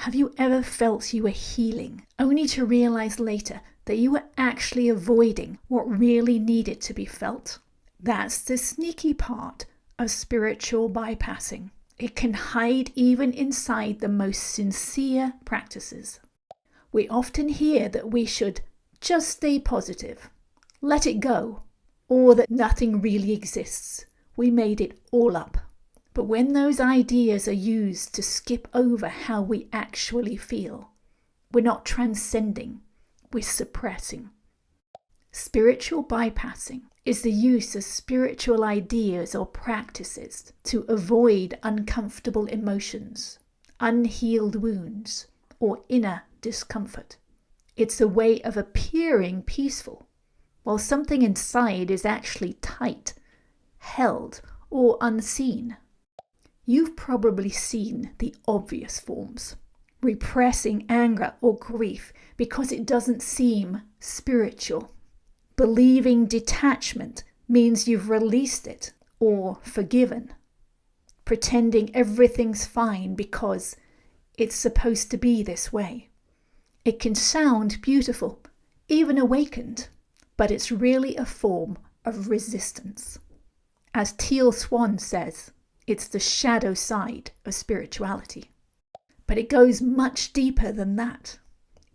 Have you ever felt you were healing, only to realize later that you were actually avoiding what really needed to be felt? That's the sneaky part of spiritual bypassing. It can hide even inside the most sincere practices. We often hear that we should just stay positive, let it go, or that nothing really exists. We made it all up. But when those ideas are used to skip over how we actually feel, we're not transcending, we're suppressing. Spiritual bypassing is the use of spiritual ideas or practices to avoid uncomfortable emotions, unhealed wounds, or inner discomfort. It's a way of appearing peaceful, while something inside is actually tight, held, or unseen. You've probably seen the obvious forms. Repressing anger or grief because it doesn't seem spiritual. Believing detachment means you've released it or forgiven. Pretending everything's fine because it's supposed to be this way. It can sound beautiful, even awakened, but it's really a form of resistance. As Teal Swan says, it's the shadow side of spirituality. But it goes much deeper than that.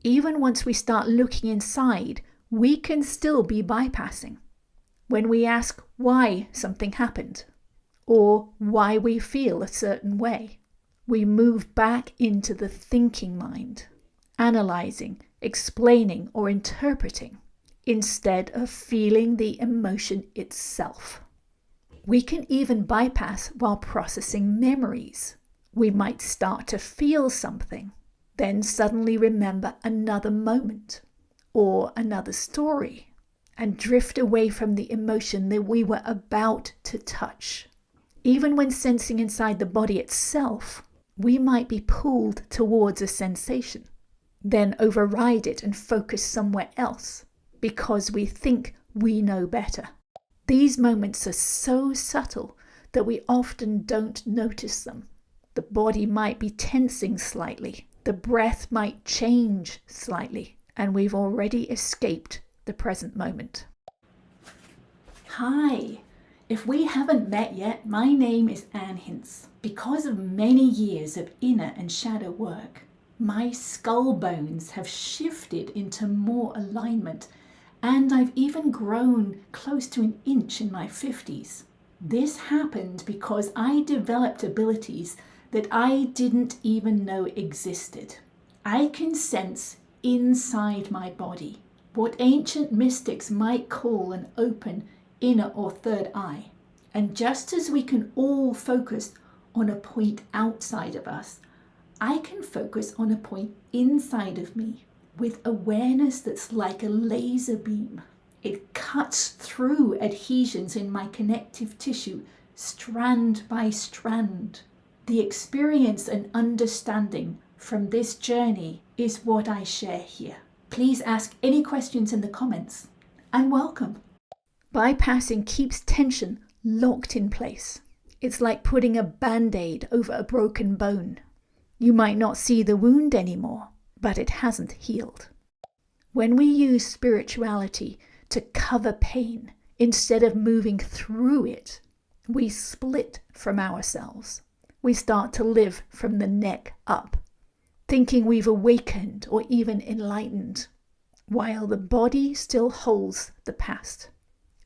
Even once we start looking inside, we can still be bypassing. When we ask why something happened, or why we feel a certain way, we move back into the thinking mind, analyzing, explaining, or interpreting, instead of feeling the emotion itself. We can even bypass while processing memories. We might start to feel something, then suddenly remember another moment or another story, and drift away from the emotion that we were about to touch. Even when sensing inside the body itself, we might be pulled towards a sensation, then override it and focus somewhere else because we think we know better. These moments are so subtle that we often don't notice them. The body might be tensing slightly, the breath might change slightly, and we've already escaped the present moment. Hi! If we haven't met yet, my name is Hince. Because of many years of inner and shadow work, my skull bones have shifted into more alignment, and I've even grown close to an inch in my 50s. This happened because I developed abilities that I didn't even know existed. I can sense inside my body, what ancient mystics might call an open inner or third eye. And just as we can all focus on a point outside of us, I can focus on a point inside of me with awareness that's like a laser beam. It cuts through adhesions in my connective tissue, strand by strand. The experience and understanding from this journey is what I share here. Please ask any questions in the comments, and welcome. Bypassing keeps tension locked in place. It's like putting a band-aid over a broken bone. You might not see the wound anymore, but it hasn't healed. When we use spirituality to cover pain instead of moving through it, we split from ourselves. We start to live from the neck up, thinking we've awakened or even enlightened, while the body still holds the past.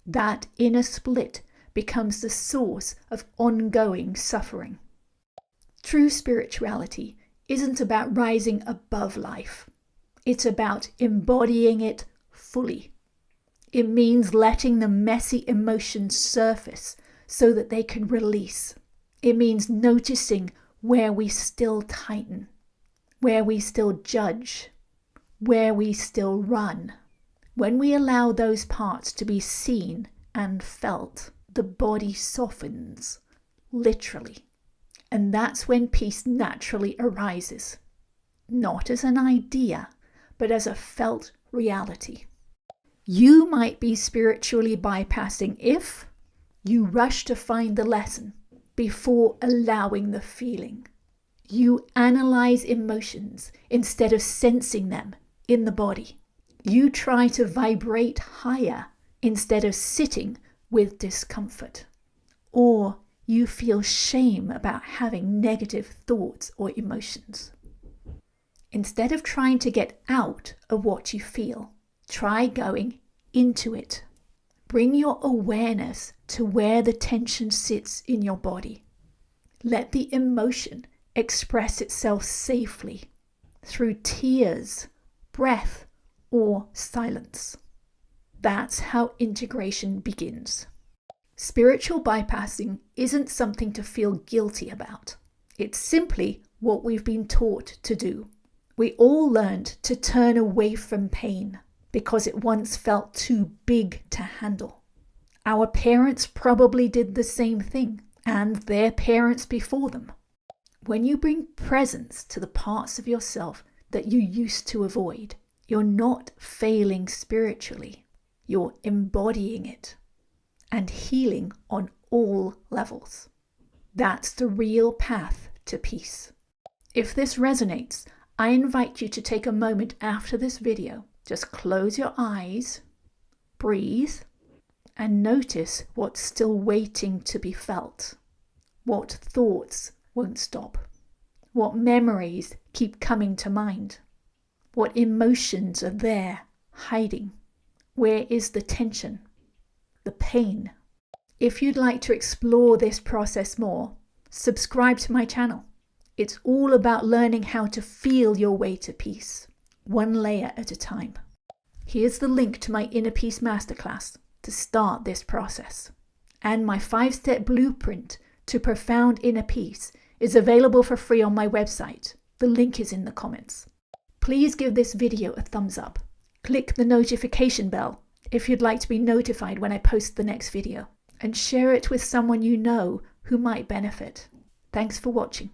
That inner split becomes the source of ongoing suffering. True spirituality isn't about rising above life. It's about embodying it fully. It means letting the messy emotions surface so that they can release. It means noticing where we still tighten, where we still judge, where we still run. When we allow those parts to be seen and felt, the body softens, literally. And that's when peace naturally arises, not as an idea, but as a felt reality. You might be spiritually bypassing if you rush to find the lesson before allowing the feeling. You analyze emotions instead of sensing them in the body. You try to vibrate higher instead of sitting with discomfort. Or you feel shame about having negative thoughts or emotions. Instead of trying to get out of what you feel, try going into it. Bring your awareness to where the tension sits in your body. Let the emotion express itself safely through tears, breath, or silence. That's how integration begins. Spiritual bypassing isn't something to feel guilty about. It's simply what we've been taught to do. We all learned to turn away from pain because it once felt too big to handle. Our parents probably did the same thing, and their parents before them. When you bring presence to the parts of yourself that you used to avoid, you're not failing spiritually. You're embodying it and healing on all levels. That's the real path to peace. If this resonates, I invite you to take a moment after this video. Just close your eyes, breathe, and notice what's still waiting to be felt. What thoughts won't stop? What memories keep coming to mind? What emotions are there, hiding? Where is the tension? The pain? If you'd like to explore this process more, subscribe to my channel. It's all about learning how to feel your way to peace, one layer at a time. Here's the link to my Inner Peace Masterclass to start this process. And my 5-step blueprint to profound inner peace is available for free on my website. The link is in the comments. Please give this video a thumbs up. Click the notification bell if you'd like to be notified when I post the next video. And share it with someone you know who might benefit. Thanks for watching.